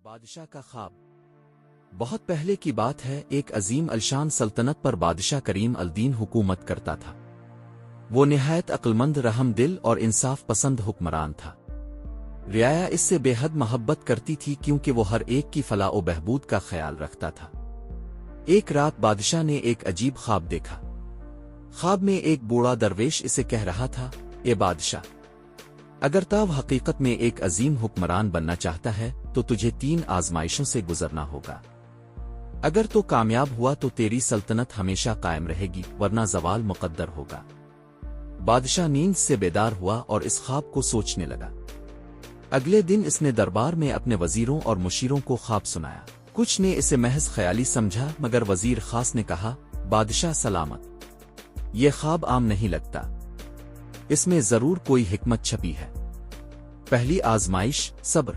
بادشاہ کا خواب۔ بہت پہلے کی بات ہے، ایک عظیم الشان سلطنت پر بادشاہ کریم الدین حکومت کرتا تھا۔ وہ نہایت عقلمند، رحم دل اور انصاف پسند حکمران تھا۔ رعایا اس سے بے حد محبت کرتی تھی کیونکہ وہ ہر ایک کی فلاح و بہبود کا خیال رکھتا تھا۔ ایک رات بادشاہ نے ایک عجیب خواب دیکھا۔ خواب میں ایک بوڑھا درویش اسے کہہ رہا تھا، اے بادشاہ، اگر تو حقیقت میں ایک عظیم حکمران بننا چاہتا ہے تو تجھے 3 آزمائشوں سے گزرنا ہوگا۔ اگر تو کامیاب ہوا تو تیری سلطنت ہمیشہ قائم رہے گی، ورنہ زوال مقدر ہوگا۔ بادشاہ نیند سے بیدار ہوا اور اس خواب کو سوچنے لگا۔ اگلے دن اس نے دربار میں اپنے وزیروں اور مشیروں کو خواب سنایا۔ کچھ نے اسے محض خیالی سمجھا، مگر وزیر خاص نے کہا، بادشاہ سلامت، یہ خواب عام نہیں لگتا، اس میں ضرور کوئی حکمت چھپی ہے۔ پہلی آزمائش، صبر۔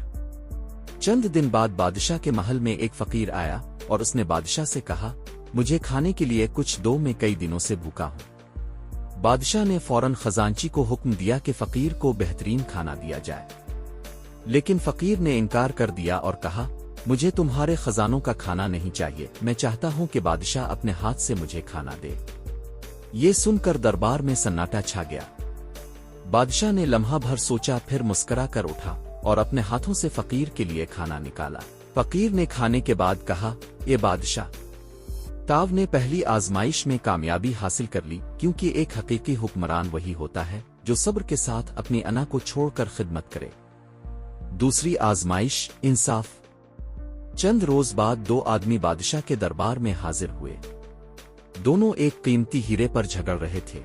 چند دن بعد بادشاہ کے محل میں ایک فقیر آیا اور اس نے بادشاہ سے کہا، مجھے کھانے کے لیے کچھ دو، میں کئی دنوں سے بھوکا ہوں۔ بادشاہ نے فوراً خزانچی کو حکم دیا کہ فقیر کو بہترین کھانا دیا جائے، لیکن فقیر نے انکار کر دیا اور کہا، مجھے تمہارے خزانوں کا کھانا نہیں چاہیے، میں چاہتا ہوں کہ بادشاہ اپنے ہاتھ سے مجھے کھانا دے۔ یہ سن کر دربار میں سناٹا چھا گیا۔ بادشاہ نے لمحہ بھر سوچا، پھر مسکرا کر اٹھا اور اپنے ہاتھوں سے فقیر کے لیے کھانا نکالا۔ فقیر نے کھانے کے بعد کہا، اے بادشاہ، تاو نے پہلی آزمائش میں کامیابی حاصل کر لی، کیونکہ ایک حقیقی حکمران وہی ہوتا ہے جو صبر کے ساتھ اپنی انا کو چھوڑ کر خدمت کرے۔ دوسری آزمائش، انصاف۔ چند روز بعد 2 آدمی بادشاہ کے دربار میں حاضر ہوئے۔ دونوں ایک قیمتی ہیرے پر جھگڑ رہے تھے۔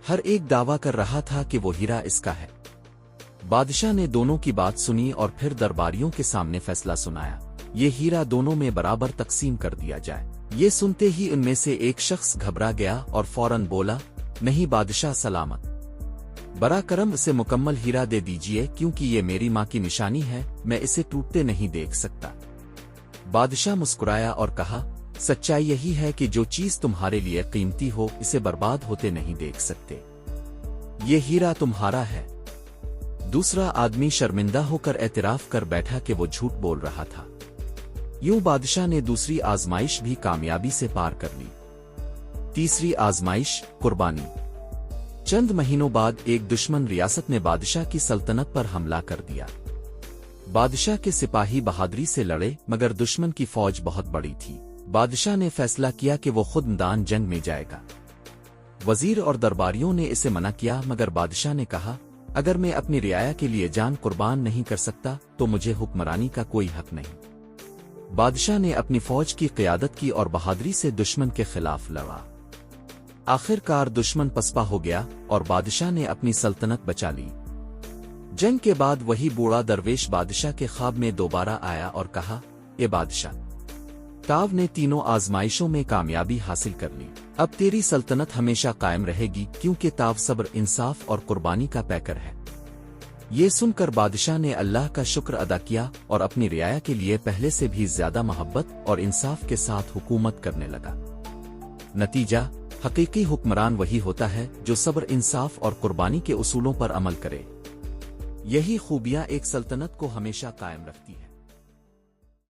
ہر ایک دعویٰ کر رہا تھا کہ وہ ہیرا اس کا ہے۔ بادشاہ نے دونوں کی بات سنی اور پھر درباریوں کے سامنے فیصلہ سنایا، یہ ہیرا دونوں میں برابر تقسیم کر دیا جائے۔ یہ سنتے ہی ان میں سے ایک شخص گھبرا گیا اور فوراً بولا، نہیں بادشاہ سلامت، برا کرم اسے مکمل ہیرا دے دیجئے، کیونکہ یہ میری ماں کی نشانی ہے، میں اسے ٹوٹتے نہیں دیکھ سکتا۔ بادشاہ مسکرایا اور کہا، سچائی یہی ہے کہ جو چیز تمہارے لیے قیمتی ہو اسے برباد ہوتے نہیں دیکھ سکتے۔ یہ ہیرا تمہارا ہے۔ دوسرا آدمی شرمندہ ہو کر اعتراف کر بیٹھا کہ وہ جھوٹ بول رہا تھا۔ یوں بادشاہ نے دوسری آزمائش بھی کامیابی سے پار کر لی۔ تیسری آزمائش، قربانی۔ چند مہینوں بعد ایک دشمن ریاست نے بادشاہ کی سلطنت پر حملہ کر دیا۔ بادشاہ کے سپاہی بہادری سے لڑے، مگر دشمن کی فوج بہت بڑی تھی۔ بادشاہ نے فیصلہ کیا کہ وہ خود میدان جنگ میں جائے گا۔ وزیر اور درباریوں نے اسے منع کیا، مگر بادشاہ نے کہا، اگر میں اپنی رعایا کے لیے جان قربان نہیں کر سکتا تو مجھے حکمرانی کا کوئی حق نہیں۔ بادشاہ نے اپنی فوج کی قیادت کی اور بہادری سے دشمن کے خلاف لڑا۔ آخر کار دشمن پسپا ہو گیا اور بادشاہ نے اپنی سلطنت بچا لی۔ جنگ کے بعد وہی بوڑھا درویش بادشاہ کے خواب میں دوبارہ آیا اور کہا، اے بادشاہ، تاو نے تینوں آزمائشوں میں کامیابی حاصل کر لی، اب تیری سلطنت ہمیشہ قائم رہے گی، کیونکہ تاو صبر، انصاف اور قربانی کا پیکر ہے۔ یہ سن کر بادشاہ نے اللہ کا شکر ادا کیا اور اپنی رعایا کے لیے پہلے سے بھی زیادہ محبت اور انصاف کے ساتھ حکومت کرنے لگا۔ نتیجہ، حقیقی حکمران وہی ہوتا ہے جو صبر، انصاف اور قربانی کے اصولوں پر عمل کرے۔ یہی خوبیاں ایک سلطنت کو ہمیشہ قائم رکھتی ہیں۔